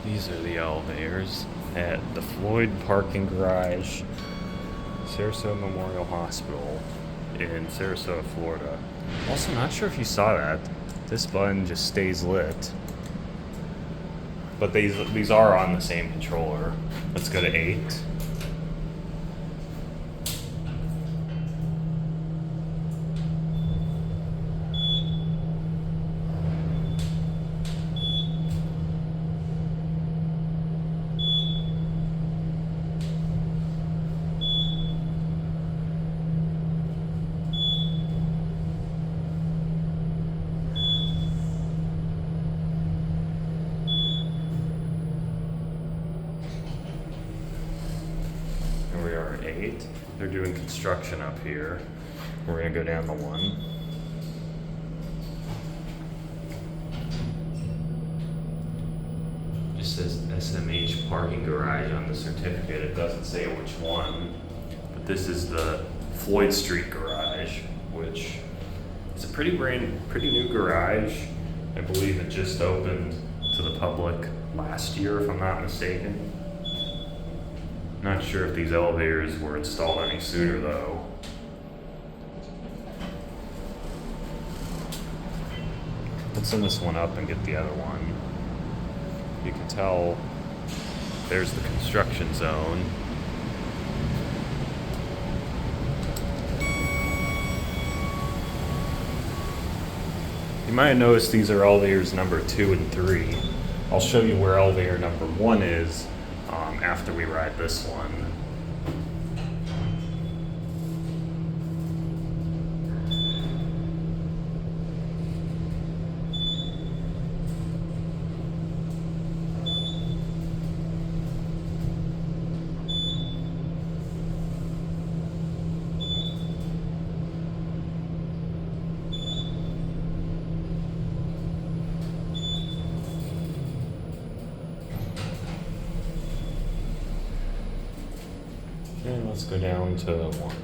These are the elevators at the Floyd parking garage, Sarasota Memorial Hospital in Sarasota, Florida. Also, not sure if you saw that. This button just stays lit. But these are on the same controller. Let's go to 8. We are at 8. They're doing construction up here. We're gonna go down to 1. Just says SMH parking garage on the certificate. It doesn't say which one, but this is the Floyd Street garage, which is a pretty new garage. I believe it just opened to the public last year, if I'm not mistaken. Not sure if these elevators were installed any sooner though. Let's send this one up and get the other one. You can tell there's the construction zone. You might have noticed these are elevators number 2 and 3. I'll show you where elevator number 1 is after we ride this one. And let's go down to 1.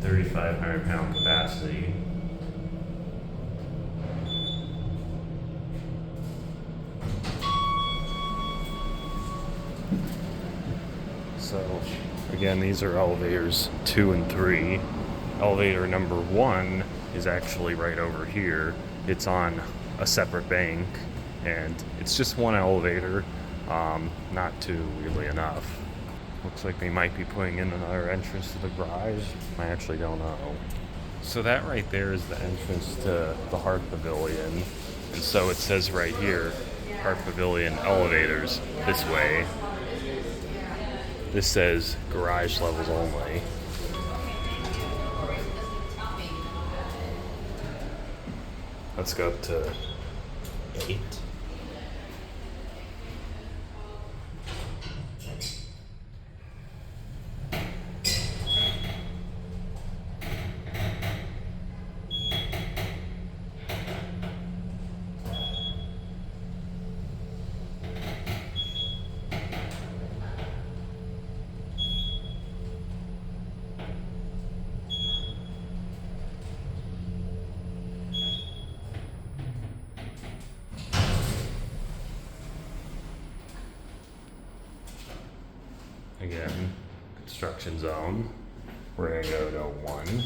£3,500 capacity. So again, these are elevators 2 and 3. Elevator number 1 is actually right over here. It's on a separate bank, and it's just one elevator, not two weirdly enough. Looks like they might be putting in another entrance to the garage. I actually don't know. So that right there is the entrance to the Heart Pavillion. And so it says right here, Heart Pavillion elevators this way. This says garage levels only. Let's go up to 8. Again, construction zone. We're gonna go to 1.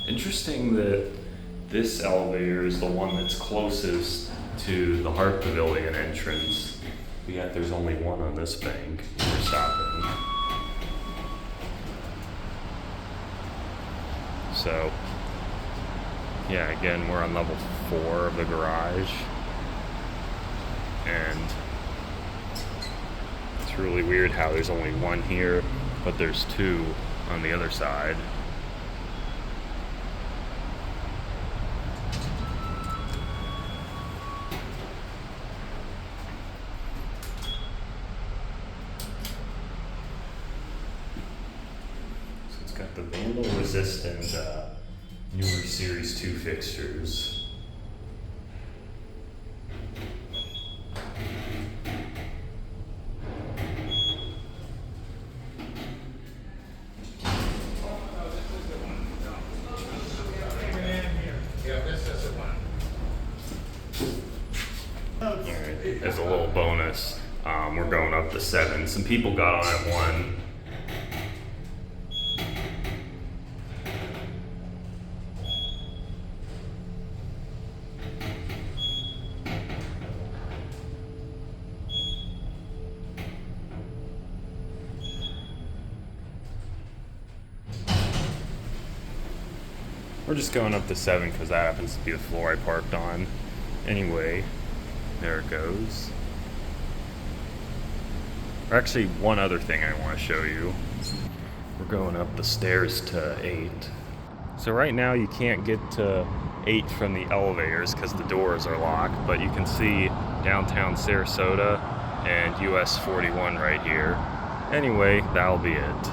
Interesting that this elevator is the one that's closest to the Heart Pavillion entrance, but yet there's only one on this bank. We're stopping. So, yeah, again, we're on level 4 of the garage, and it's really weird how there's only one here, but there's 2 on the other side. the vandal resistant newer Series 2 fixtures. Alright, as a little bonus, we're going up to 7. Some people got on at 1. We're just going up to 7 because that happens to be the floor I parked on. Anyway, there it goes. Actually, one other thing I want to show you. We're going up the stairs to 8. So right now you can't get to 8 from the elevators because the doors are locked, but you can see downtown Sarasota and US 41 right here. Anyway, that'll be it.